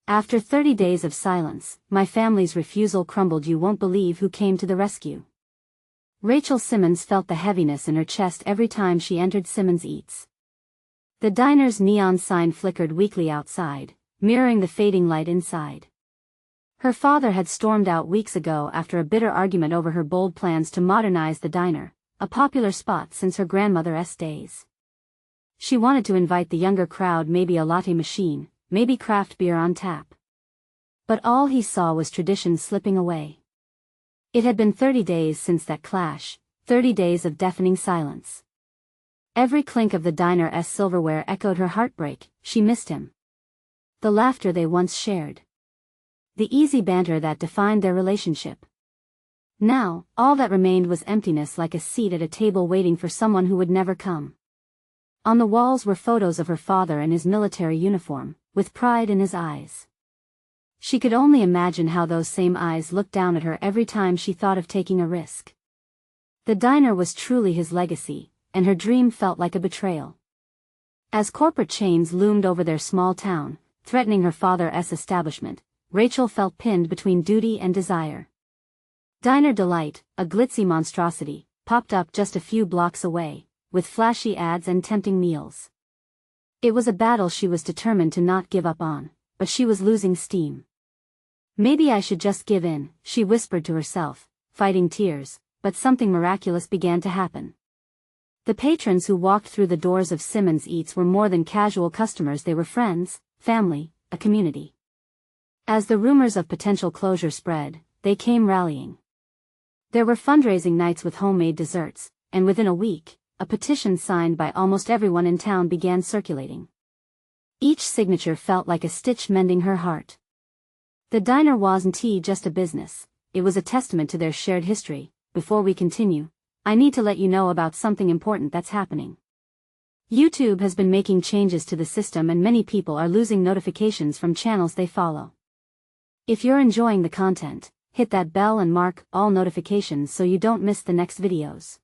After 30 days of silence, my family's refusal crumbled. You won't believe who came to the rescue. Rachel Simmons felt the heaviness in her chest every time she entered Simmons Eats. The diner's neon sign flickered weakly outside, mirroring the fading light inside. Her father had stormed out weeks ago after a bitter argument over her bold plans to modernize the diner, a popular spot since her grandmother's days. She wanted to invite the younger crowd, maybe a latte machine, maybe craft beer on tap. But all he saw was tradition slipping away. It had been 30 days since that clash, 30 days of deafening silence. Every clink of the diner's silverware echoed her heartbreak. She missed him. The laughter they once shared. The easy banter that defined their relationship. Now, all that remained was emptiness, like a seat at a table waiting for someone who would never come. On the walls were photos of her father in his military uniform, with pride in his eyes. She could only imagine how those same eyes looked down at her every time she thought of taking a risk. The diner was truly his legacy, and her dream felt like a betrayal. As corporate chains loomed over their small town, threatening her father's establishment, Rachel felt pinned between duty and desire. Diner Delight, a glitzy monstrosity, popped up just a few blocks away, with flashy ads and tempting meals. It was a battle she was determined to not give up on, but she was losing steam. Maybe I should just give in, she whispered to herself, fighting tears, but something miraculous began to happen. The patrons who walked through the doors of Simmons Eats were more than casual customers. They were friends, family, a community. As the rumors of potential closure spread, they came rallying. There were fundraising nights with homemade desserts, and within a week, a petition signed by almost everyone in town began circulating. Each signature felt like a stitch mending her heart. The diner wasn't just a business, it was a testament to their shared history. Before we continue, I need to let you know about something important that's happening. YouTube has been making changes to the system, and many people are losing notifications from channels they follow. If you're enjoying the content, hit that bell and mark all notifications so you don't miss the next videos.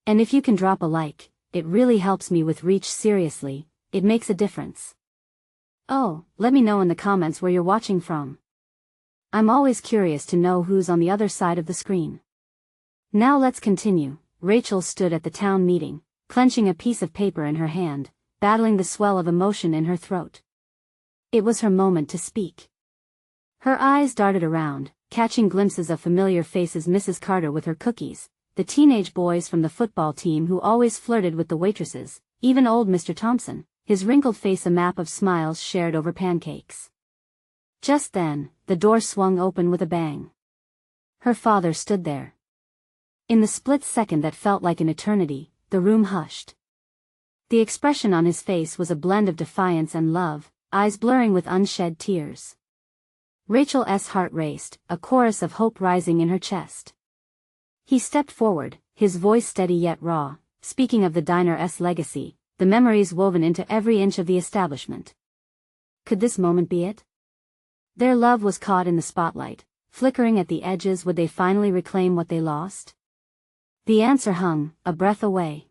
And if you can drop a like, it really helps me with reach. Seriously, it makes a difference. Oh, let me know in the comments where you're watching from. I'm always curious to know who's on the other side of the screen. Now let's continue. Rachel stood at the town meeting, clenching a piece of paper in her hand, battling the swell of emotion in her throat. It was her moment to speak. Her eyes darted around, catching glimpses of familiar faces: Mrs. Carter with her cookies, the teenage boys from the football team who always flirted with the waitresses, even old Mr. Thompson, his wrinkled face a map of smiles shared over pancakes. Just then, the door swung open with a bang. Her father stood there. In the split second that felt like an eternity, the room hushed. The expression on his face was a blend of defiance and love, eyes blurring with unshed tears. Rachel's heart raced, a chorus of hope rising in her chest. He stepped forward, his voice steady yet raw, speaking of the diner's legacy, the memories woven into every inch of the establishment. Could this moment be it? Their love was caught in the spotlight, flickering at the edges. Would they finally reclaim what they lost? The answer hung a breath away.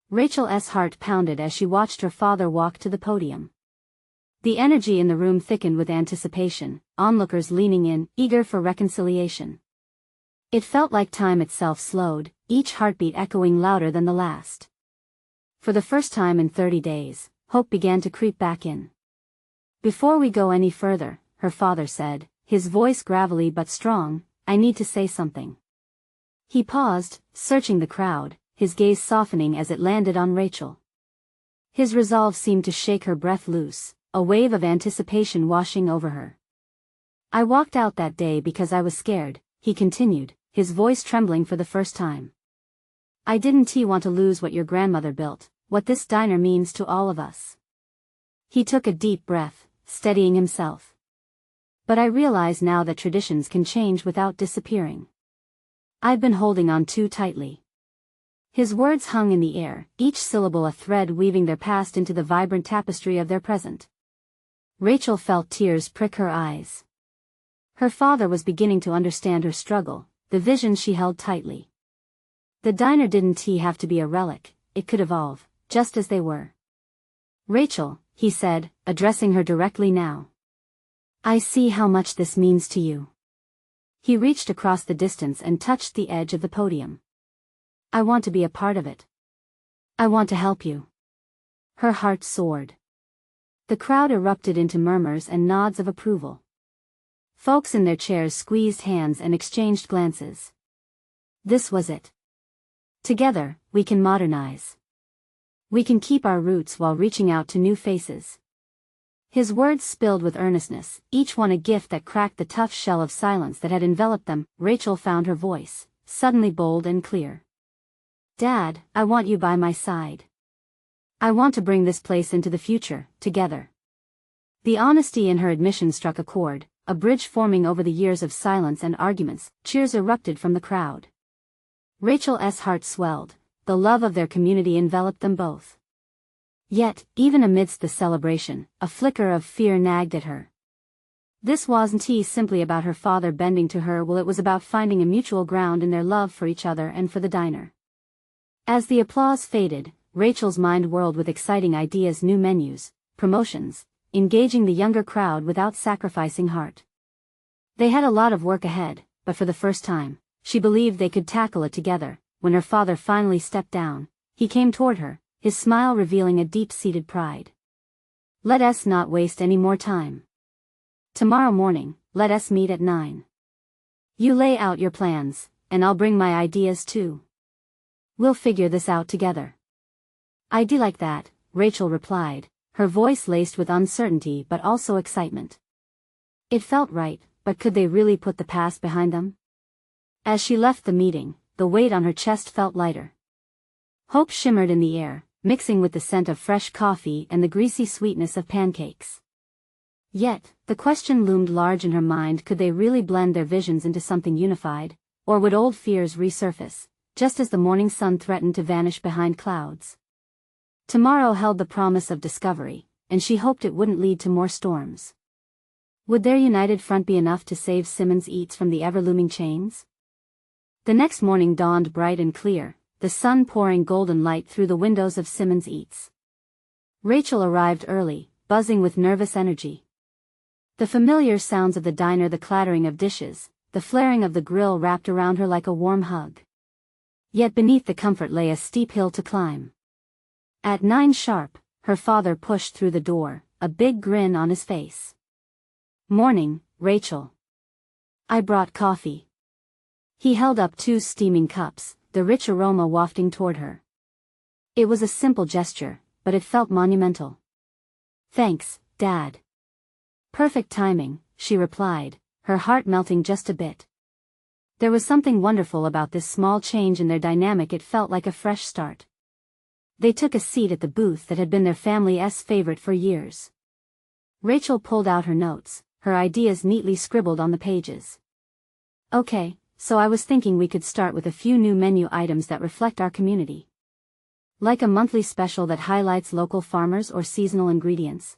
Rachel's heart pounded as she watched her father walk to the podium. The energy in the room thickened with anticipation, onlookers leaning in, eager for reconciliation. It felt like time itself slowed, each heartbeat echoing louder than the last. For the first time in 30 days, hope began to creep back in. Before we go any further, her father said, his voice gravelly but strong, I need to say something. He paused, searching the crowd, his gaze softening as it landed on Rachel. His resolve seemed to shake her breath loose, a wave of anticipation washing over her. I walked out that day because I was scared, he continued, his voice trembling for the first time. I didn't want to lose what your grandmother built, what this diner means to all of us. He took a deep breath, steadying himself. But I realize now that traditions can change without disappearing. I've been holding on too tightly. His words hung in the air, each syllable a thread weaving their past into the vibrant tapestry of their present. Rachel felt tears prick her eyes. Her father was beginning to understand her struggle, the vision she held tightly. The diner didn't have to be a relic, it could evolve, just as they were. Rachel, he said, addressing her directly now. I see how much this means to you. He reached across the distance and touched the edge of the podium. I want to be a part of it. I want to help you. Her heart soared. The crowd erupted into murmurs and nods of approval. Folks in their chairs squeezed hands and exchanged glances. This was it. Together, we can modernize. We can keep our roots while reaching out to new faces. His words spilled with earnestness, each one a gift that cracked the tough shell of silence that had enveloped them. Rachel found her voice, suddenly bold and clear. Dad, I want you by my side. I want to bring this place into the future, together. The honesty in her admission struck a chord, a bridge forming over the years of silence and arguments. Cheers erupted from the crowd. Rachel's heart swelled, the love of their community enveloped them both. Yet, even amidst the celebration, a flicker of fear nagged at her. This wasn't simply about her father bending to her will, it was about finding a mutual ground in their love for each other and for the diner. As the applause faded, Rachel's mind whirled with exciting ideas, new menus, promotions, engaging the younger crowd without sacrificing heart. They had a lot of work ahead, but for the first time, she believed they could tackle it together. When her father finally stepped down, he came toward her, his smile revealing a deep-seated pride. Let us not waste any more time. Tomorrow morning, let us meet at 9. You lay out your plans, and I'll bring my ideas too. We'll figure this out together. I'd like that, Rachel replied, her voice laced with uncertainty but also excitement. It felt right, but could they really put the past behind them? As she left the meeting, the weight on her chest felt lighter. Hope shimmered in the air, mixing with the scent of fresh coffee and the greasy sweetness of pancakes. Yet, the question loomed large in her mind: could they really blend their visions into something unified, or would old fears resurface, just as the morning sun threatened to vanish behind clouds? Tomorrow held the promise of discovery, and she hoped it wouldn't lead to more storms. Would their united front be enough to save Simmons Eats from the ever-looming chains? The next morning dawned bright and clear, the sun pouring golden light through the windows of Simmons Eats. Rachel arrived early, buzzing with nervous energy. The familiar sounds of the diner, the clattering of dishes, the flaring of the grill wrapped around her like a warm hug. Yet beneath the comfort lay a steep hill to climb. At 9 sharp, her father pushed through the door, a big grin on his face. Morning, Rachel. I brought coffee. He held up 2 steaming cups, the rich aroma wafting toward her. It was a simple gesture, but it felt monumental. Thanks, Dad. Perfect timing, she replied, her heart melting just a bit. There was something wonderful about this small change in their dynamic. It felt like a fresh start. They took a seat at the booth that had been their family's favorite for years. Rachel pulled out her notes, her ideas neatly scribbled on the pages. Okay, so I was thinking we could start with a few new menu items that reflect our community. Like a monthly special that highlights local farmers or seasonal ingredients.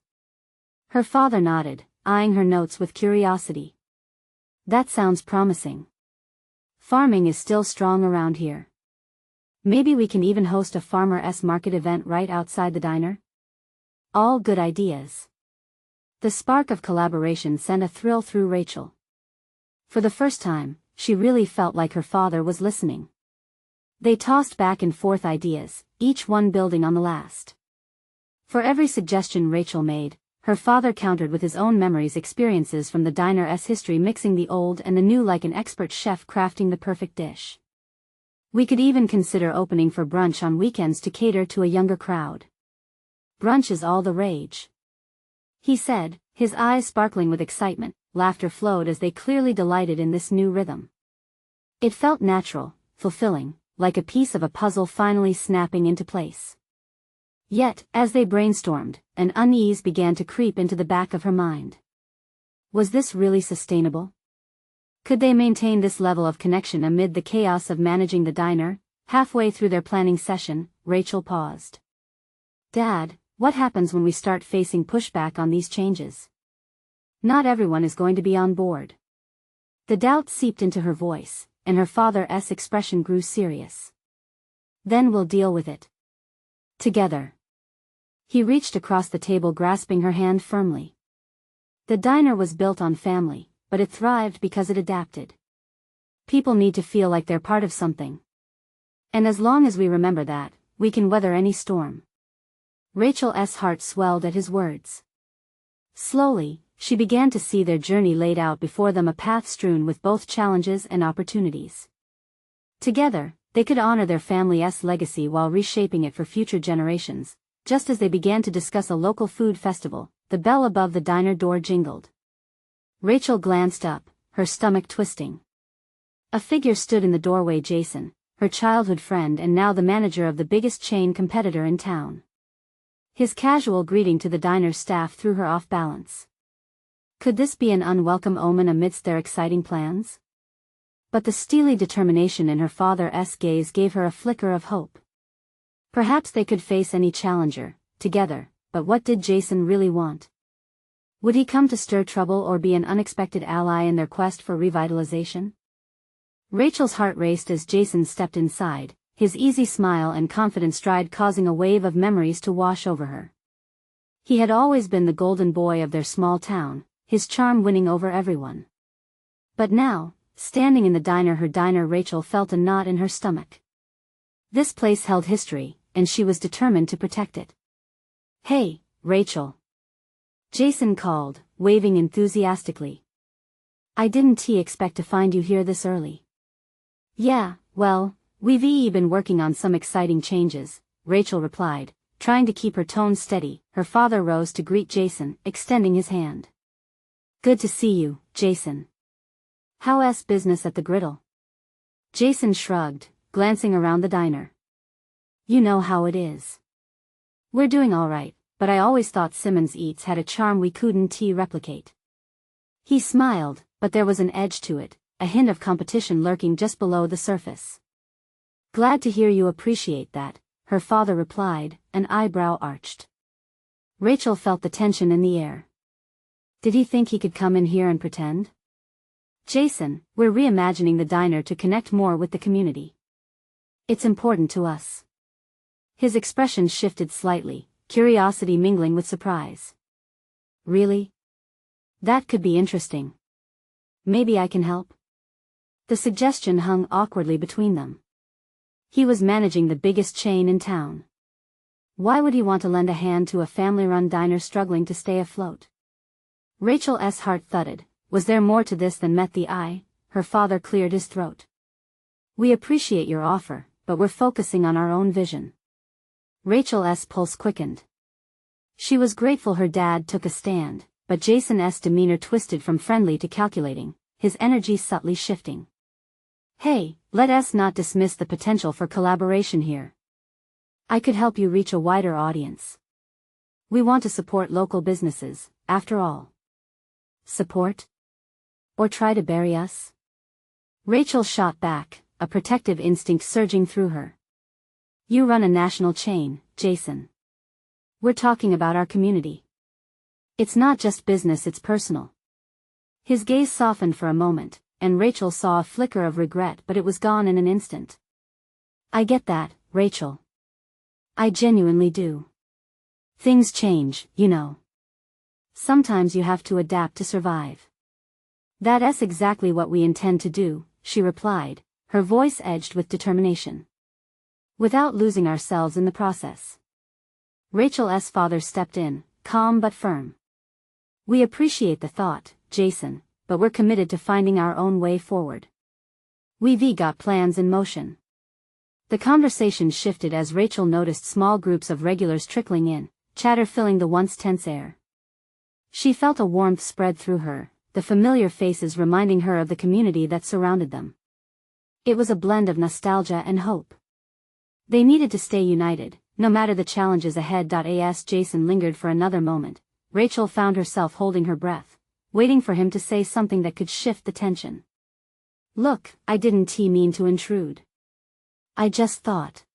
Her father nodded, eyeing her notes with curiosity. That sounds promising. Farming is still strong around here. Maybe we can even host a farmers' market event right outside the diner? All good ideas. The spark of collaboration sent a thrill through Rachel. For the first time, she really felt like her father was listening. They tossed back and forth ideas, each one building on the last. For every suggestion Rachel made, her father countered with his own memories, experiences from the diner's history, mixing the old and the new like an expert chef crafting the perfect dish. We could even consider opening for brunch on weekends to cater to a younger crowd. Brunch is all the rage, he said, his eyes sparkling with excitement. Laughter flowed as they clearly delighted in this new rhythm. It felt natural, fulfilling, like a piece of a puzzle finally snapping into place. Yet, as they brainstormed, an unease began to creep into the back of her mind. Was this really sustainable? Could they maintain this level of connection amid the chaos of managing the diner? Halfway through their planning session, Rachel paused. Dad, what happens when we start facing pushback on these changes? Not everyone is going to be on board. The doubt seeped into her voice, and her father's expression grew serious. Then we'll deal with it. Together. He reached across the table, grasping her hand firmly. The diner was built on family, but it thrived because it adapted. People need to feel like they're part of something. And as long as we remember that, we can weather any storm. Rachel's heart swelled at his words. Slowly, she began to see their journey laid out before them, a path strewn with both challenges and opportunities. Together, they could honor their family's legacy while reshaping it for future generations. Just as they began to discuss a local food festival, the bell above the diner door jingled. Rachel glanced up, her stomach twisting. A figure stood in the doorway: Jason, her childhood friend and now the manager of the biggest chain competitor in town. His casual greeting to the diner's staff threw her off balance. Could this be an unwelcome omen amidst their exciting plans? But the steely determination in her father's gaze gave her a flicker of hope. Perhaps they could face any challenger, together, but what did Jason really want? Would he come to stir trouble or be an unexpected ally in their quest for revitalization? Rachel's heart raced as Jason stepped inside, his easy smile and confident stride causing a wave of memories to wash over her. He had always been the golden boy of their small town, his charm winning over everyone. But now, standing in her diner, Rachel felt a knot in her stomach. This place held history, and she was determined to protect it. "Hey, Rachel," Jason called, waving enthusiastically. "I didn't expect to find you here this early." "Yeah, well, we've been working on some exciting changes," Rachel replied, trying to keep her tone steady. Her father rose to greet Jason, extending his hand. "Good to see you, Jason. How's business at the griddle?" Jason shrugged, glancing around the diner. "You know how it is. We're doing all right, but I always thought Simmons Eats had a charm we couldn't replicate." He smiled, but there was an edge to it, a hint of competition lurking just below the surface. "Glad to hear you appreciate that," her father replied, an eyebrow arched. Rachel felt the tension in the air. Did he think he could come in here and pretend? "Jason, we're reimagining the diner to connect more with the community. It's important to us." His expression shifted slightly, curiosity mingling with surprise. "Really? That could be interesting. Maybe I can help?" The suggestion hung awkwardly between them. He was managing the biggest chain in town. Why would he want to lend a hand to a family-run diner struggling to stay afloat? Rachel's heart thudded. Was there more to this than met the eye? Her father cleared his throat. "We appreciate your offer, but we're focusing on our own vision." Rachel's pulse quickened. She was grateful her dad took a stand, but Jason's demeanor twisted from friendly to calculating, his energy subtly shifting. "Hey, let us not dismiss the potential for collaboration here. I could help you reach a wider audience. We want to support local businesses, after all." "Support? Or try to bury us?" Rachel shot back, a protective instinct surging through her. "You run a national chain, Jason. We're talking about our community. It's not just business, it's personal." His gaze softened for a moment, and Rachel saw a flicker of regret, but it was gone in an instant. "I get that, Rachel. I genuinely do. Things change, you know. Sometimes you have to adapt to survive." "That's exactly what we intend to do," she replied, her voice edged with determination. "Without losing ourselves in the process." Rachel's father stepped in, calm but firm. "We appreciate the thought, Jason, but we're committed to finding our own way forward. We've got plans in motion." The conversation shifted as Rachel noticed small groups of regulars trickling in, chatter filling the once tense air. She felt a warmth spread through her, the familiar faces reminding her of the community that surrounded them. It was a blend of nostalgia and hope. They needed to stay united, no matter the challenges ahead. As Jason lingered for another moment, Rachel found herself holding her breath, waiting for him to say something that could shift the tension. "Look, I didn't mean to intrude. I just thought."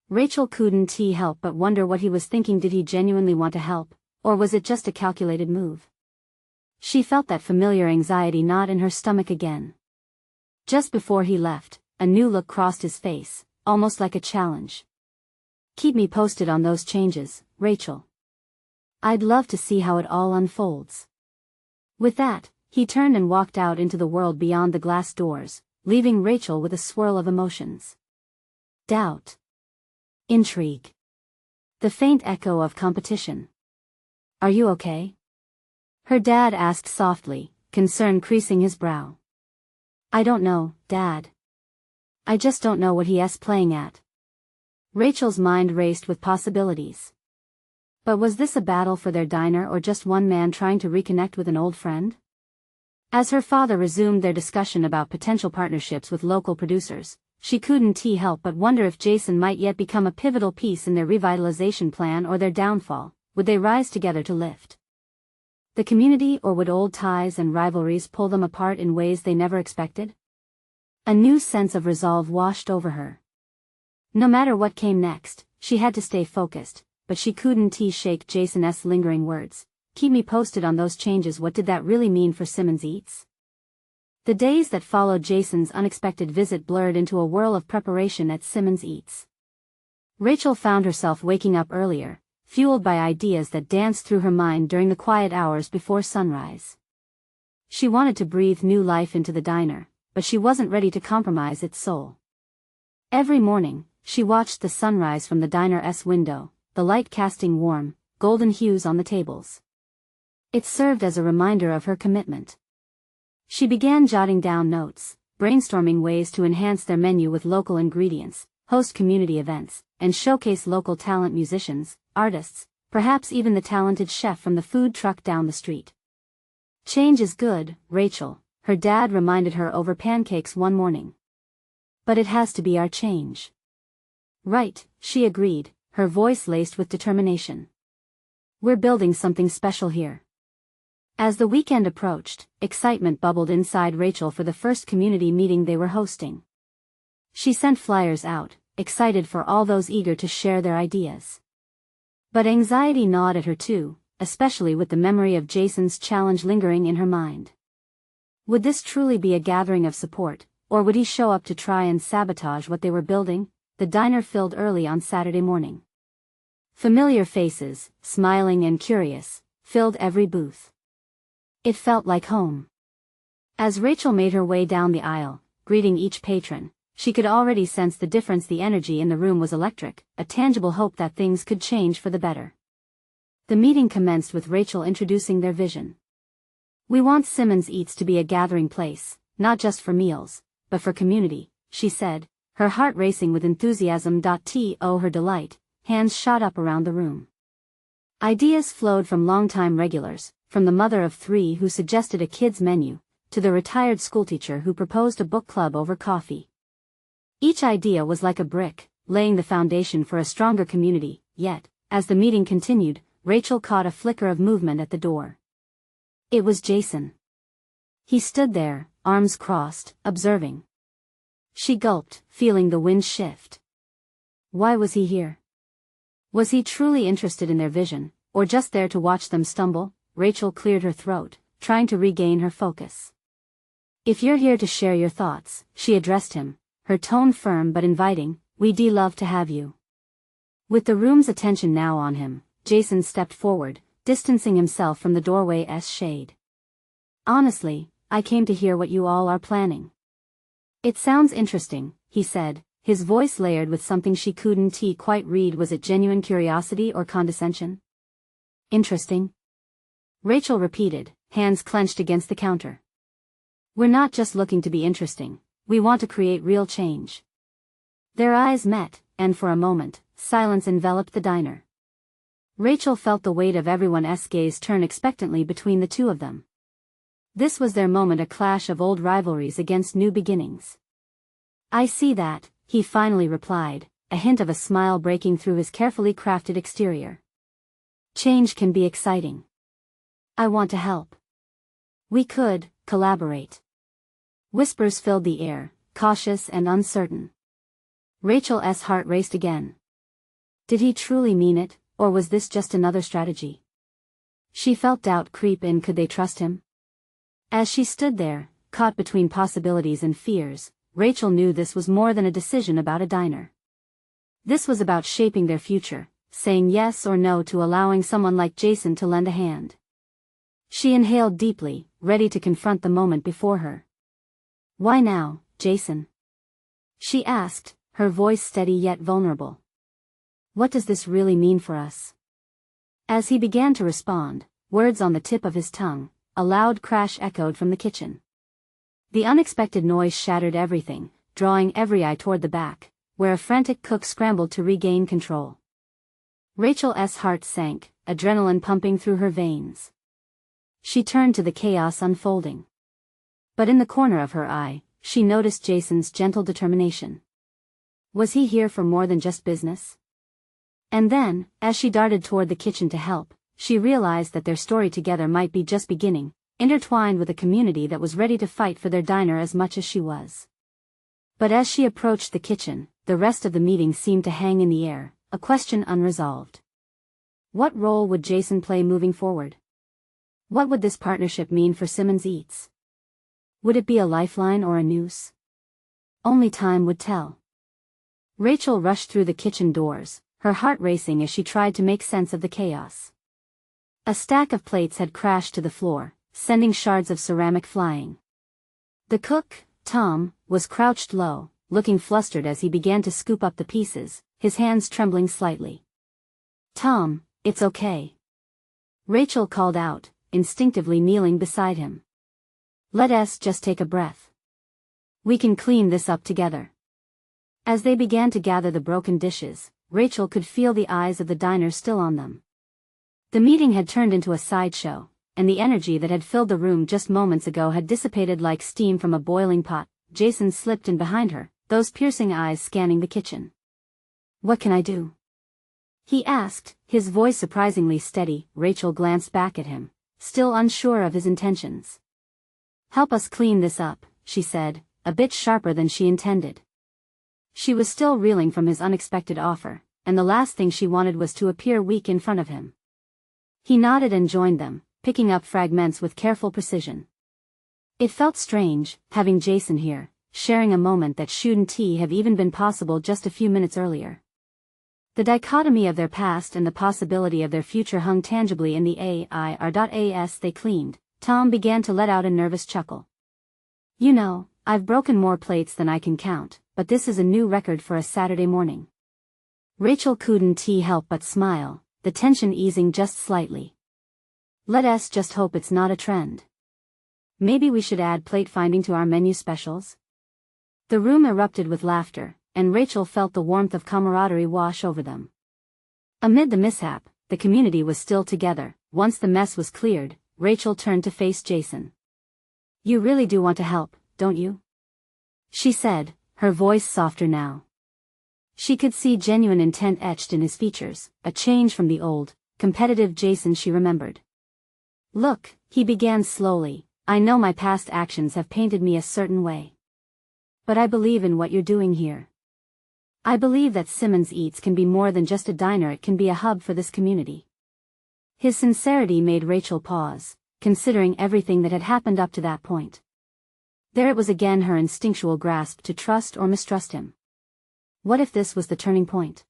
Rachel couldn't help but wonder what he was thinking. Did he genuinely want to help, or was it just a calculated move? She felt that familiar anxiety knot in her stomach again. Just before he left, a new look crossed his face, almost like a challenge. "Keep me posted on those changes, Rachel. I'd love to see how it all unfolds." With that, he turned and walked out into the world beyond the glass doors, leaving Rachel with a swirl of emotions. Doubt. Intrigue. The faint echo of competition. "Are you okay?" her dad asked softly, concern creasing his brow. "I don't know, Dad. I just don't know what he's playing at." Rachel's mind raced with possibilities. But was this a battle for their diner or just one man trying to reconnect with an old friend? As her father resumed their discussion about potential partnerships with local producers, she couldn't help but wonder if Jason might yet become a pivotal piece in their revitalization plan or their downfall. Would they rise together to lift the community, or would old ties and rivalries pull them apart in ways they never expected? A new sense of resolve washed over her. No matter what came next, she had to stay focused, but she couldn't shake Jason's lingering words. "Keep me posted on those changes." What did that really mean for Simmons Eats? The days that followed Jason's unexpected visit blurred into a whirl of preparation at Simmons Eats. Rachel found herself waking up earlier, fueled by ideas that danced through her mind during the quiet hours before sunrise. She wanted to breathe new life into the diner, but she wasn't ready to compromise its soul. Every morning, she watched the sunrise from the diner's window, the light casting warm, golden hues on the tables. It served as a reminder of her commitment. She began jotting down notes, brainstorming ways to enhance their menu with local ingredients, host community events, and showcase local talent: musicians, artists, perhaps even the talented chef from the food truck down the street. "Change is good, Rachel," her dad reminded her over pancakes one morning. "But it has to be our change." "Right," she agreed, her voice laced with determination. "We're building something special here." As the weekend approached, excitement bubbled inside Rachel for the first community meeting they were hosting. She sent flyers out, excited for all those eager to share their ideas. But anxiety gnawed at her too, especially with the memory of Jason's challenge lingering in her mind. Would this truly be a gathering of support, or would he show up to try and sabotage what they were building? The diner filled early on Saturday morning. Familiar faces, smiling and curious, filled every booth. It felt like home. As Rachel made her way down the aisle, greeting each patron, she could already sense the difference. The energy in the room was electric, a tangible hope that things could change for the better. The meeting commenced with Rachel introducing their vision. "We want Simmons Eats to be a gathering place, not just for meals, but for community," she said, her heart racing with enthusiasm. To her delight, hands shot up around the room. Ideas flowed from longtime regulars, from the mother of three who suggested a kids' menu, to the retired schoolteacher who proposed a book club over coffee. Each idea was like a brick, laying the foundation for a stronger community. Yet, as the meeting continued, Rachel caught a flicker of movement at the door. It was Jason. He stood there, arms crossed, observing. She gulped, feeling the wind shift. Why was he here? Was he truly interested in their vision, or just there to watch them stumble? Rachel cleared her throat, trying to regain her focus. "If you're here to share your thoughts," she addressed him, her tone firm but inviting, "we'd love to have you." With the room's attention now on him, Jason stepped forward, distancing himself from the doorway's shade. "Honestly, I came to hear what you all are planning." "It sounds interesting," he said, his voice layered with something she couldn't quite read. Was it genuine curiosity or condescension? "Interesting?" Rachel repeated, hands clenched against the counter. "We're not just looking to be interesting, we want to create real change." Their eyes met, and for a moment, silence enveloped the diner. Rachel felt the weight of everyone's gaze turn expectantly between the two of them. This was their moment, a clash of old rivalries against new beginnings. "I see that," he finally replied, a hint of a smile breaking through his carefully crafted exterior. "Change can be exciting. I want to help. We could collaborate." Whispers filled the air, cautious and uncertain. Rachel's heart raced again. Did he truly mean it, or was this just another strategy? She felt doubt creep in. Could they trust him? As she stood there, caught between possibilities and fears, Rachel knew this was more than a decision about a diner. This was about shaping their future, saying yes or no to allowing someone like Jason to lend a hand. She inhaled deeply, ready to confront the moment before her. "Why now, Jason?" she asked, her voice steady yet vulnerable. "What does this really mean for us?" As he began to respond, words on the tip of his tongue, a loud crash echoed from the kitchen. The unexpected noise shattered everything, drawing every eye toward the back, where a frantic cook scrambled to regain control. Rachel's heart sank, adrenaline pumping through her veins. She turned to the chaos unfolding. But in the corner of her eye, she noticed Jason's gentle determination. Was he here for more than just business? And then, as she darted toward the kitchen to help, she realized that their story together might be just beginning, intertwined with a community that was ready to fight for their diner as much as she was. But as she approached the kitchen, the rest of the meeting seemed to hang in the air, a question unresolved. What role would Jason play moving forward? What would this partnership mean for Simmons Eats? Would it be a lifeline or a noose? Only time would tell. Rachel rushed through the kitchen doors, her heart racing as she tried to make sense of the chaos. A stack of plates had crashed to the floor, sending shards of ceramic flying. The cook, Tom, was crouched low, looking flustered as he began to scoop up the pieces, his hands trembling slightly. "Tom, it's okay," Rachel called out, instinctively kneeling beside him. "Let us just take a breath. We can clean this up together." As they began to gather the broken dishes, Rachel could feel the eyes of the diner still on them. The meeting had turned into a sideshow, and the energy that had filled the room just moments ago had dissipated like steam from a boiling pot. Jason slipped in behind her, those piercing eyes scanning the kitchen. "What can I do?" he asked, his voice surprisingly steady. Rachel glanced back at him, still unsure of his intentions. "Help us clean this up," she said, a bit sharper than she intended. She was still reeling from his unexpected offer, and the last thing she wanted was to appear weak in front of him. He nodded and joined them, picking up fragments with careful precision. It felt strange, having Jason here, sharing a moment that shouldn't have even been possible just a few minutes earlier. The dichotomy of their past and the possibility of their future hung tangibly in the air. They cleaned. Tom began to let out a nervous chuckle. "You know, I've broken more plates than I can count, but this is a new record for a Saturday morning." Rachel couldn't help but smile, the tension easing just slightly. "Let us just hope it's not a trend. Maybe we should add plate finding to our menu specials?" The room erupted with laughter, and Rachel felt the warmth of camaraderie wash over them. Amid the mishap, the community was still together. Once the mess was cleared, Rachel turned to face Jason. "You really do want to help, don't you?" she said, her voice softer now. She could see genuine intent etched in his features, a change from the old, competitive Jason she remembered. "Look," he began slowly, "I know my past actions have painted me a certain way. But I believe in what you're doing here. I believe that Simmons Eats can be more than just a diner, it can be a hub for this community." His sincerity made Rachel pause, considering everything that had happened up to that point. There it was again, her instinctual grasp to trust or mistrust him. What if this was the turning point?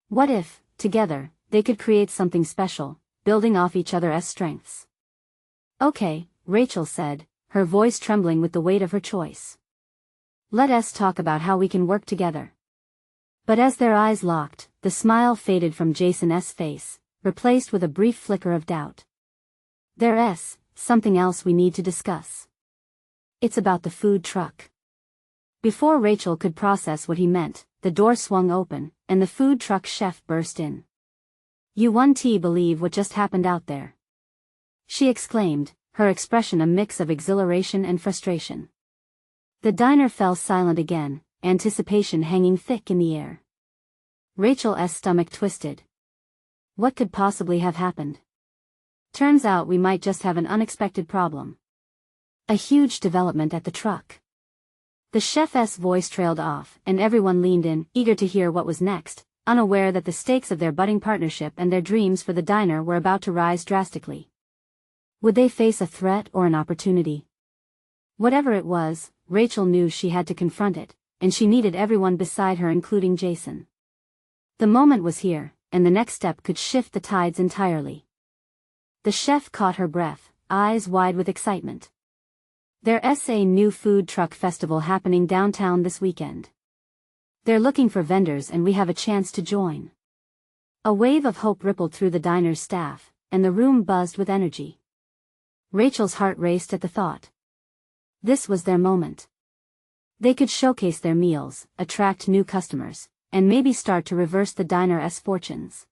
What if, together, they could create something special, building off each other's strengths? "Okay," Rachel said, her voice trembling with the weight of her choice. "Let us talk about how we can work together." But as their eyes locked, the smile faded from Jason's face, replaced with a brief flicker of doubt. "There's something else we need to discuss. It's about the food truck." Before Rachel could process what he meant, the door swung open, and the food truck chef burst in. "You won't believe what just happened out there," she exclaimed, her expression a mix of exhilaration and frustration. The diner fell silent again, anticipation hanging thick in the air. Rachel's stomach twisted. What could possibly have happened? Turns out we might just have an unexpected problem. A huge development at the truck. The chef's voice trailed off, and everyone leaned in, eager to hear what was next, unaware that the stakes of their budding partnership and their dreams for the diner were about to rise drastically. Would they face a threat or an opportunity? Whatever it was, Rachel knew she had to confront it, and she needed everyone beside her, including Jason. The moment was here, and the next step could shift the tides entirely. The chef caught her breath, eyes wide with excitement. There's a new food truck festival happening downtown this weekend. They're looking for vendors and we have a chance to join. A wave of hope rippled through the diner's staff, and the room buzzed with energy. Rachel's heart raced at the thought. This was their moment. They could showcase their meals, attract new customers, and maybe start to reverse the diner's fortunes.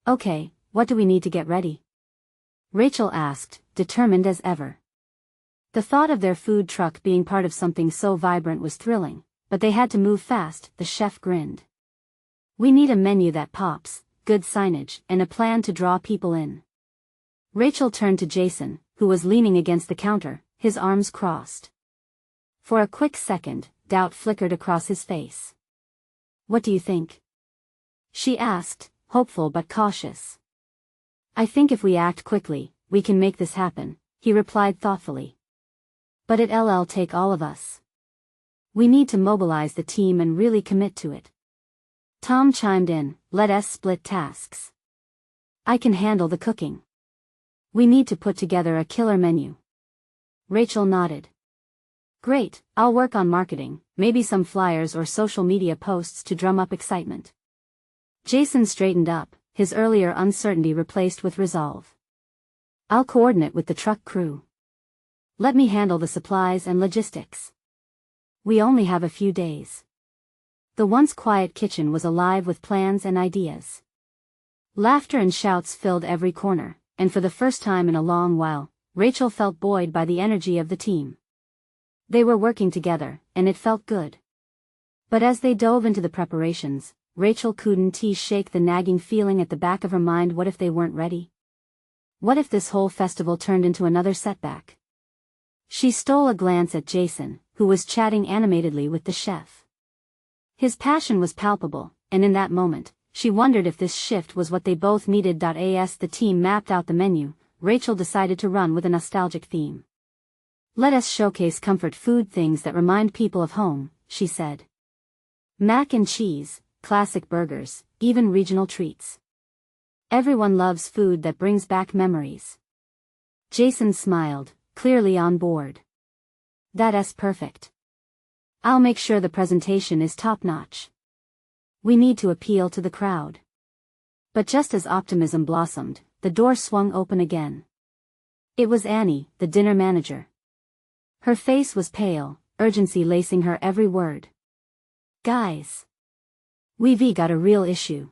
Okay, what do we need to get ready? Rachel asked, determined as ever. The thought of their food truck being part of something so vibrant was thrilling, but they had to move fast, the chef grinned. We need a menu that pops, good signage, and a plan to draw people in. Rachel turned to Jason, who was leaning against the counter, his arms crossed. For a quick second, doubt flickered across his face. What do you think? She asked, hopeful but cautious. I think if we act quickly, we can make this happen, he replied thoughtfully. But it'll take all of us. We need to mobilize the team and really commit to it. Tom chimed in, let us split tasks. I can handle the cooking. We need to put together a killer menu. Rachel nodded. Great, I'll work on marketing, maybe some flyers or social media posts to drum up excitement. Jason straightened up, his earlier uncertainty replaced with resolve. I'll coordinate with the truck crew. Let me handle the supplies and logistics. We only have a few days. The once quiet kitchen was alive with plans and ideas. Laughter and shouts filled every corner, and for the first time in a long while, Rachel felt buoyed by the energy of the team. They were working together, and it felt good. But as they dove into the preparations, Rachel couldn't shake the nagging feeling at the back of her mind. What if they weren't ready? What if this whole festival turned into another setback? She stole a glance at Jason, who was chatting animatedly with the chef. His passion was palpable, and in that moment, she wondered if this shift was what they both needed. As the team mapped out the menu, Rachel decided to run with a nostalgic theme. Let us showcase comfort food, things that remind people of home, she said. Mac and cheese, classic burgers, even regional treats. Everyone loves food that brings back memories. Jason smiled, clearly on board. That's perfect. I'll make sure the presentation is top-notch. We need to appeal to the crowd. But just as optimism blossomed, the door swung open again. It was Annie, the dinner manager. Her face was pale, urgency lacing her every word. Guys. We've got a real issue.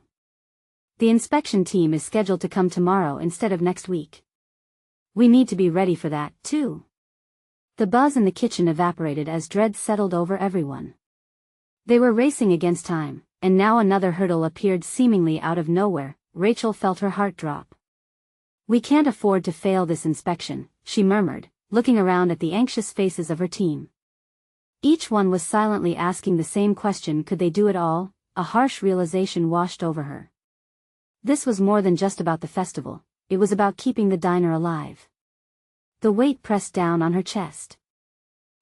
The inspection team is scheduled to come tomorrow instead of next week. We need to be ready for that, too. The buzz in the kitchen evaporated as dread settled over everyone. They were racing against time, and now another hurdle appeared seemingly out of nowhere. Rachel felt her heart drop. We can't afford to fail this inspection, she murmured, looking around at the anxious faces of her team. Each one was silently asking the same question: could they do it all? A harsh realization washed over her. This was more than just about the festival, it was about keeping the diner alive. The weight pressed down on her chest.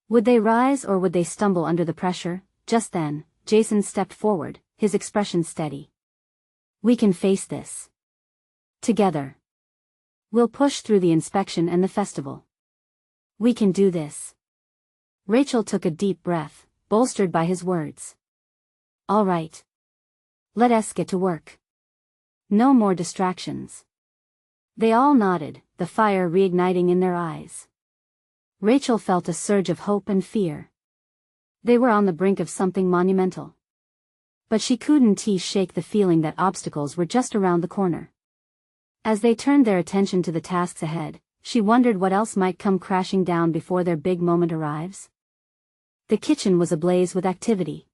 Would they rise or would they stumble under the pressure? Just then, Jason stepped forward, his expression steady. We can face this. Together. We'll push through the inspection and the festival. We can do this. Rachel took a deep breath, bolstered by his words. All right. Let us get to work. No more distractions. They all nodded, the fire reigniting in their eyes. Rachel felt a surge of hope and fear. They were on the brink of something monumental. But she couldn't shake the feeling that obstacles were just around the corner. As they turned their attention to the tasks ahead, she wondered what else might come crashing down before their big moment arrives. The kitchen was ablaze with activity.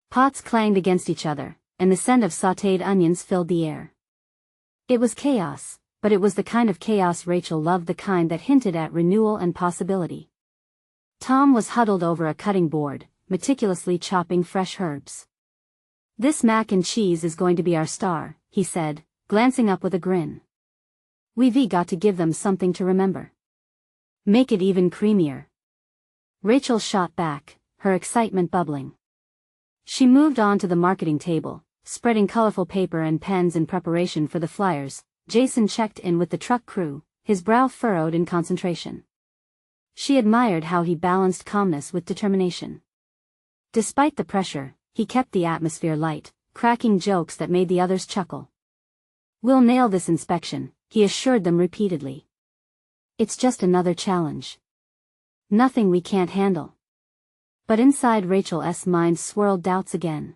Pots clanged against each other, and the scent of sautéed onions filled the air. It was chaos, but it was the kind of chaos Rachel loved, the kind that hinted at renewal and possibility. Tom was huddled over a cutting board, meticulously chopping fresh herbs. This mac and cheese is going to be our star, he said, glancing up with a grin. We've got to give them something to remember. Make it even creamier. Rachel shot back, her excitement bubbling. She moved on to the marketing table, spreading colorful paper and pens in preparation for the flyers, Jason checked in with the truck crew, his brow furrowed in concentration. She admired how he balanced calmness with determination. Despite the pressure, he kept the atmosphere light, cracking jokes that made the others chuckle. "We'll nail this inspection," he assured them repeatedly. "It's just another challenge. Nothing we can't handle." But inside Rachel's mind swirled doubts again.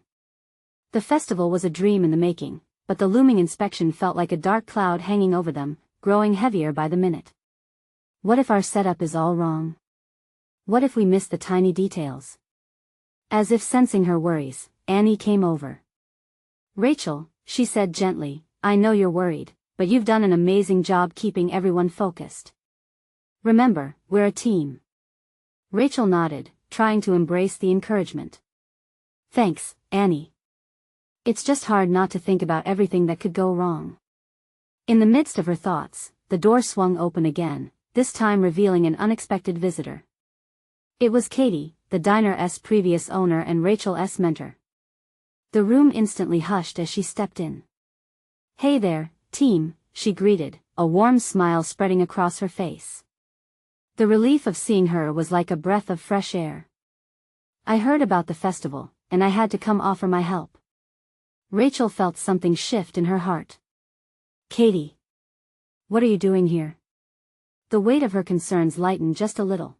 The festival was a dream in the making, but the looming inspection felt like a dark cloud hanging over them, growing heavier by the minute. What if our setup is all wrong? What if we miss the tiny details? As if sensing her worries, Annie came over. "Rachel," she said gently, "I know you're worried, but you've done an amazing job keeping everyone focused. Remember, we're a team." Rachel nodded, trying to embrace the encouragement. "Thanks, Annie. It's just hard not to think about everything that could go wrong." In the midst of her thoughts, the door swung open again, this time revealing an unexpected visitor. It was Katie, the diner's previous owner and Rachel's mentor. The room instantly hushed as she stepped in. "Hey there, team," she greeted, a warm smile spreading across her face. The relief of seeing her was like a breath of fresh air. "I heard about the festival, and I had to come offer my help." Rachel felt something shift in her heart. "Katie, what are you doing here?" The weight of her concerns lightened just a little.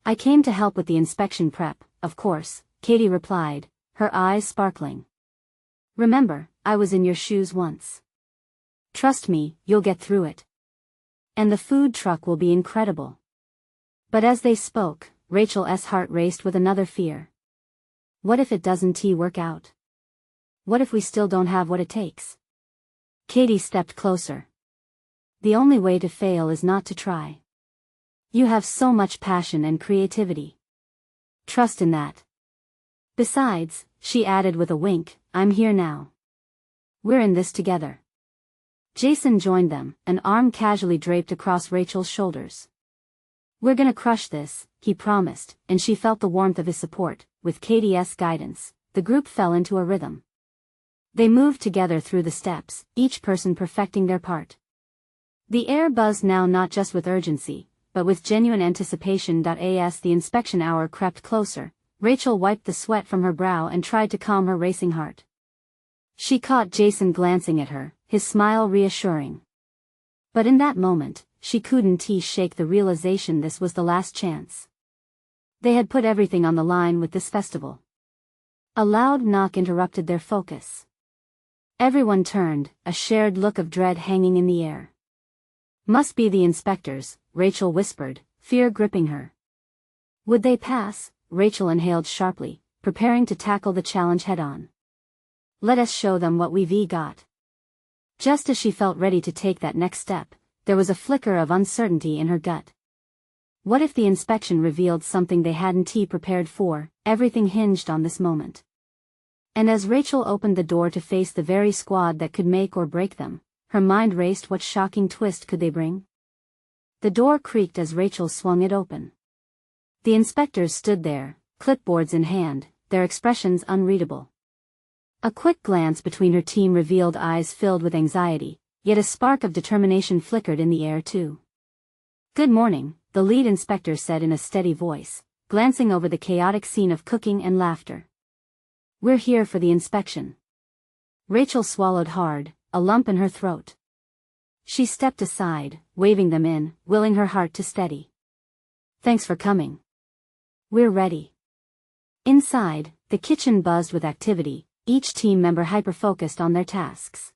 "I came to help with the inspection prep, of course," Katie replied, her eyes sparkling. "Remember, I was in your shoes once. Trust me, you'll get through it. And the food truck will be incredible." But as they spoke, Rachel's heart raced with another fear. What if it doesn't work out? What if we still don't have what it takes? Katie stepped closer. "The only way to fail is not to try. You have so much passion and creativity. Trust in that. Besides," she added with a wink, "I'm here now. We're in this together." Jason joined them, an arm casually draped across Rachel's shoulders. "We're gonna crush this," he promised, and she felt the warmth of his support. With Katie's guidance, the group fell into a rhythm. They moved together through the steps, each person perfecting their part. The air buzzed now not just with urgency, but with genuine anticipation. As the inspection hour crept closer, Rachel wiped the sweat from her brow and tried to calm her racing heart. She caught Jason glancing at her, his smile reassuring. But in that moment, she couldn't shake the realization this was the last chance. They had put everything on the line with this festival. A loud knock interrupted their focus. Everyone turned, a shared look of dread hanging in the air. "Must be the inspectors," Rachel whispered, fear gripping her. Would they pass? Rachel inhaled sharply, preparing to tackle the challenge head-on. "Let us show them what we've got." Just as she felt ready to take that next step, there was a flicker of uncertainty in her gut. What if the inspection revealed something they hadn't prepared for? Everything hinged on this moment. And as Rachel opened the door to face the very squad that could make or break them, her mind raced. What shocking twist could they bring? The door creaked as Rachel swung it open. The inspectors stood there, clipboards in hand, their expressions unreadable. A quick glance between her team revealed eyes filled with anxiety, yet a spark of determination flickered in the air too. "Good morning," the lead inspector said in a steady voice, glancing over the chaotic scene of cooking and laughter. "We're here for the inspection." Rachel swallowed hard, a lump in her throat. She stepped aside, waving them in, willing her heart to steady. "Thanks for coming. We're ready." Inside, the kitchen buzzed with activity, each team member hyper-focused on their tasks.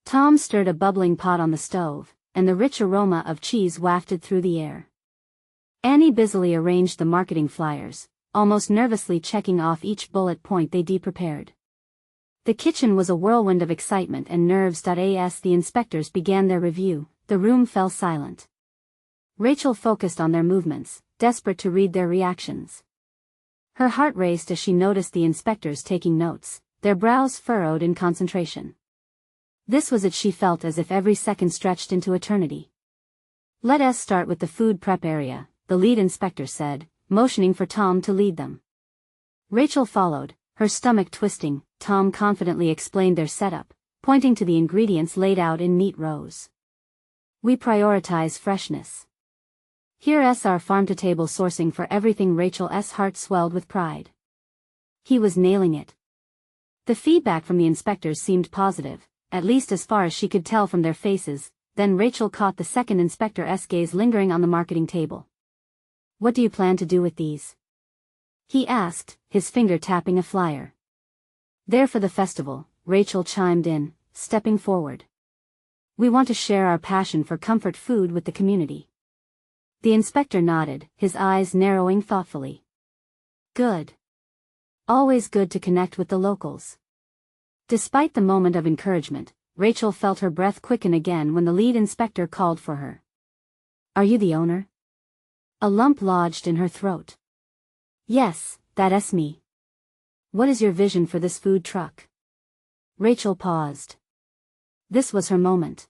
Tom stirred a bubbling pot on the stove, and the rich aroma of cheese wafted through the air. Annie busily arranged the marketing flyers, almost nervously checking off each bullet point they prepared. The kitchen was a whirlwind of excitement and nerves. As the inspectors began their review, the room fell silent. Rachel focused on their movements, desperate to read their reactions. Her heart raced as she noticed the inspectors taking notes, their brows furrowed in concentration. This was it. She felt as if every second stretched into eternity. "Let us start with the food prep area," the lead inspector said, motioning for Tom to lead them. Rachel followed, her stomach twisting. Tom confidently explained their setup, pointing to the ingredients laid out in neat rows. We prioritize freshness. Here's our farm-to-table sourcing for everything. Rachel's heart swelled with pride. He was nailing it. The feedback from the inspectors seemed positive, at least as far as she could tell from their faces. Then Rachel caught the second inspector's gaze lingering on the marketing table. "What do you plan to do with these?" he asked, his finger tapping a flyer. "They're for the festival," Rachel chimed in, stepping forward. "We want to share our passion for comfort food with the community." The inspector nodded, his eyes narrowing thoughtfully. "Good. Always good to connect with the locals." Despite the moment of encouragement, Rachel felt her breath quicken again when the lead inspector called for her. "Are you the owner?" A lump lodged in her throat. "Yes, that's me." "What is your vision for this food truck?" Rachel paused. This was her moment.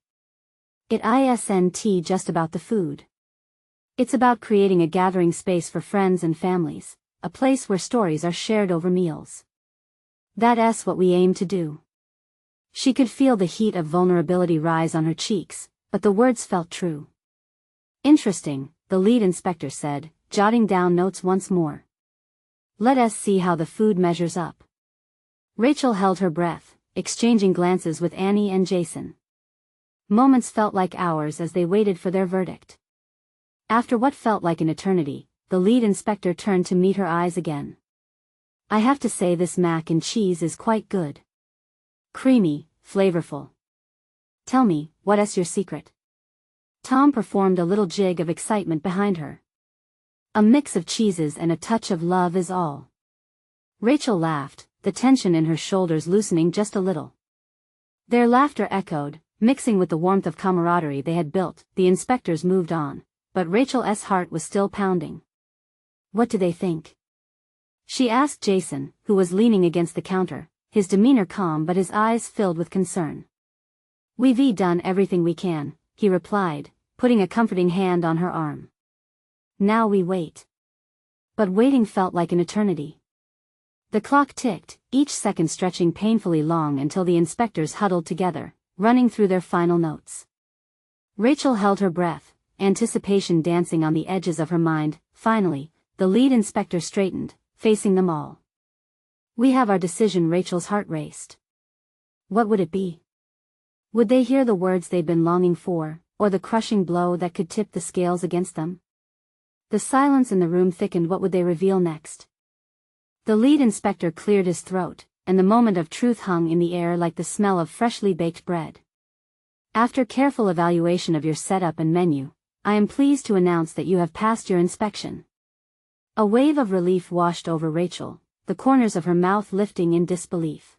It isn't just about the food. It's about creating a gathering space for friends and families, a place where stories are shared over meals. That's what we aim to do. She could feel the heat of vulnerability rise on her cheeks, but the words felt true. "Interesting," the lead inspector said, jotting down notes once more. "Let us see how the food measures up." Rachel held her breath, exchanging glances with Annie and Jason. Moments felt like hours as they waited for their verdict. After what felt like an eternity, the lead inspector turned to meet her eyes again. "I have to say this mac and cheese is quite good. Creamy, flavorful. Tell me, what's your secret?" Tom performed a little jig of excitement behind her. "A mix of cheeses and a touch of love is all." Rachel laughed, the tension in her shoulders loosening just a little. Their laughter echoed, mixing with the warmth of camaraderie they had built. The inspectors moved on, but Rachel's heart was still pounding. "What do they think?" she asked Jason, who was leaning against the counter, his demeanor calm but his eyes filled with concern. "We've done everything we can," he replied, putting a comforting hand on her arm. "Now we wait." But waiting felt like an eternity. The clock ticked, each second stretching painfully long until the inspectors huddled together, running through their final notes. Rachel held her breath, anticipation dancing on the edges of her mind. Finally, the lead inspector straightened, facing them all. "We have our decision." Rachel's heart raced. What would it be? Would they hear the words they'd been longing for, or the crushing blow that could tip the scales against them? The silence in the room thickened. What would they reveal next? The lead inspector cleared his throat, and the moment of truth hung in the air like the smell of freshly baked bread. "After careful evaluation of your setup and menu, I am pleased to announce that you have passed your inspection." A wave of relief washed over Rachel, the corners of her mouth lifting in disbelief.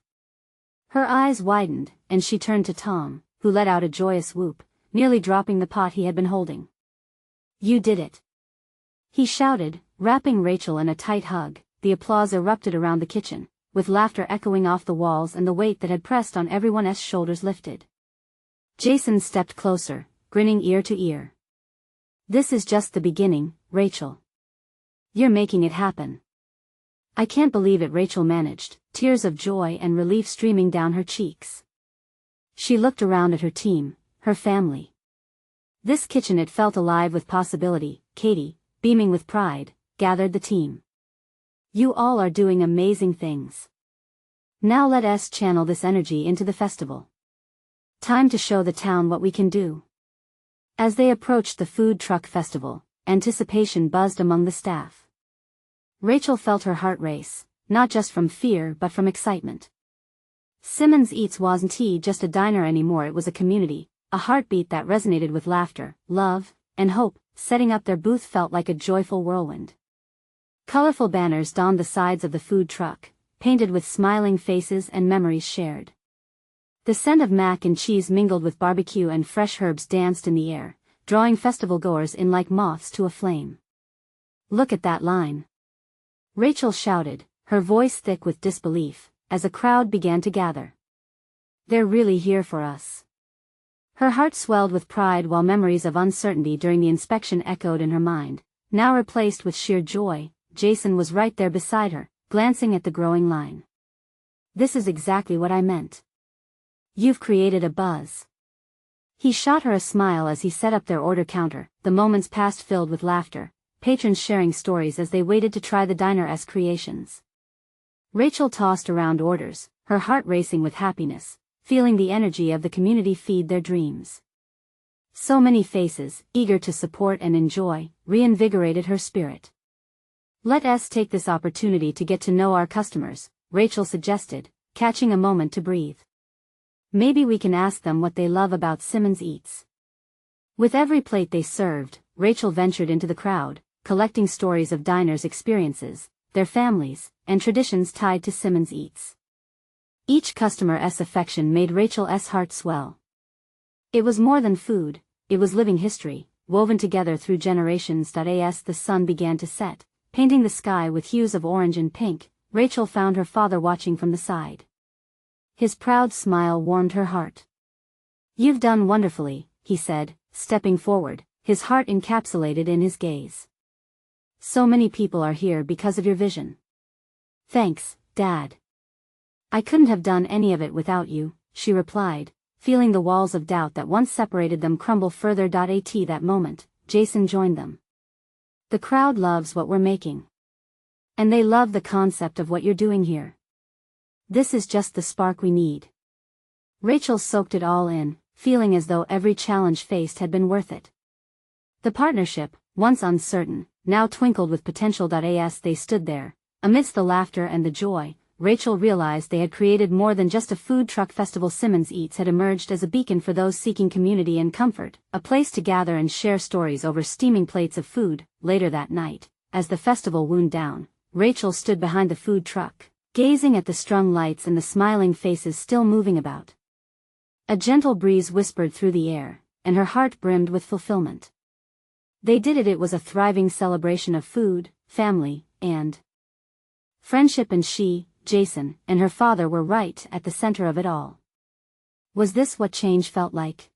Her eyes widened, and she turned to Tom, who let out a joyous whoop, nearly dropping the pot he had been holding. "You did it!" he shouted, wrapping Rachel in a tight hug. The applause erupted around the kitchen, with laughter echoing off the walls and the weight that had pressed on everyone's shoulders lifted. Jason stepped closer, grinning ear to ear. "This is just the beginning, Rachel. You're making it happen." "I can't believe it," Rachel managed, tears of joy and relief streaming down her cheeks. She looked around at her team, her family. This kitchen, it felt alive with possibility. Katie, beaming with pride, gathered the team. "You all are doing amazing things. Now let us channel this energy into the festival. Time to show the town what we can do." As they approached the food truck festival, anticipation buzzed among the staff. Rachel felt her heart race, not just from fear but from excitement. Simmons Eats wasn't just a diner anymore. It was a community, a heartbeat that resonated with laughter, love, and hope. Setting up their booth felt like a joyful whirlwind. Colorful banners donned the sides of the food truck, painted with smiling faces and memories shared. The scent of mac and cheese mingled with barbecue and fresh herbs danced in the air, drawing festival goers in like moths to a flame. "Look at that line!" Rachel shouted, her voice thick with disbelief, as a crowd began to gather. "They're really here for us." Her heart swelled with pride while memories of uncertainty during the inspection echoed in her mind, now replaced with sheer joy. Jason was right there beside her, glancing at the growing line. "This is exactly what I meant. You've created a buzz. He shot her a smile as he set up their order counter. The moments passed filled with laughter, patrons sharing stories as they waited to try the diner-esque creations. Rachel tossed around orders, her heart racing with happiness, feeling the energy of the community feed their dreams. So many faces, eager to support and enjoy, reinvigorated her spirit. "Let us take this opportunity to get to know our customers," Rachel suggested, catching a moment to breathe. "Maybe we can ask them what they love about Simmons Eats." With every plate they served, Rachel ventured into the crowd, collecting stories of diners' experiences, their families, and traditions tied to Simmons Eats. Each customer's affection made Rachel's heart swell. It was more than food, it was living history, woven together through generations. As the sun began to set, painting the sky with hues of orange and pink, Rachel found her father watching from the side. His proud smile warmed her heart. "You've done wonderfully," he said, stepping forward, his heart encapsulated in his gaze. "So many people are here because of your vision." "Thanks, Dad. I couldn't have done any of it without you," she replied, feeling the walls of doubt that once separated them crumble further. At that moment, Jason joined them. "The crowd loves what we're making. And they love the concept of what you're doing here. This is just the spark we need." Rachel soaked it all in, feeling as though every challenge faced had been worth it. The partnership, once uncertain, now twinkled with potential. As they stood there, amidst the laughter and the joy, Rachel realized they had created more than just a food truck festival. Simmons Eats had emerged as a beacon for those seeking community and comfort, a place to gather and share stories over steaming plates of food. Later that night, as the festival wound down, Rachel stood behind the food truck, gazing at the strung lights and the smiling faces still moving about. A gentle breeze whispered through the air, and her heart brimmed with fulfillment. They did it. It was a thriving celebration of food, family, and friendship, and she, Jason, and her father were right at the center of it all. Was this what change felt like?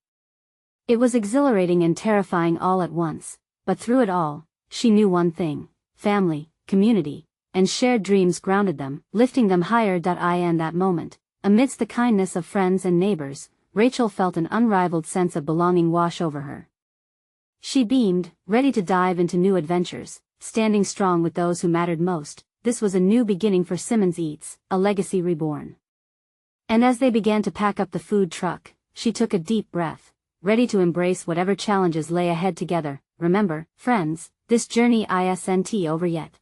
It was exhilarating and terrifying all at once, but through it all, she knew one thing: family, community, and shared dreams grounded them, lifting them higher. In that moment, amidst the kindness of friends and neighbors, Rachel felt an unrivaled sense of belonging wash over her. She beamed, ready to dive into new adventures, standing strong with those who mattered most. This was a new beginning for Simmons Eats, a legacy reborn. And as they began to pack up the food truck, she took a deep breath, ready to embrace whatever challenges lay ahead together. Remember, friends, this journey isn't over yet.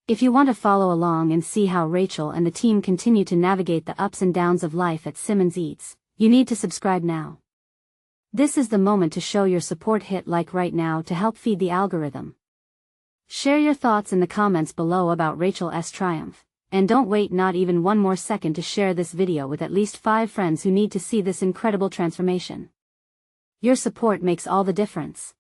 If you want to follow along and see how Rachel and the team continue to navigate the ups and downs of life at Simmons Eats, you need to subscribe now. This is the moment to show your support. Hit like right now to help feed the algorithm. Share your thoughts in the comments below about Rachel's triumph, and don't wait not even one more second to share this video with at least 5 friends who need to see this incredible transformation. Your support makes all the difference.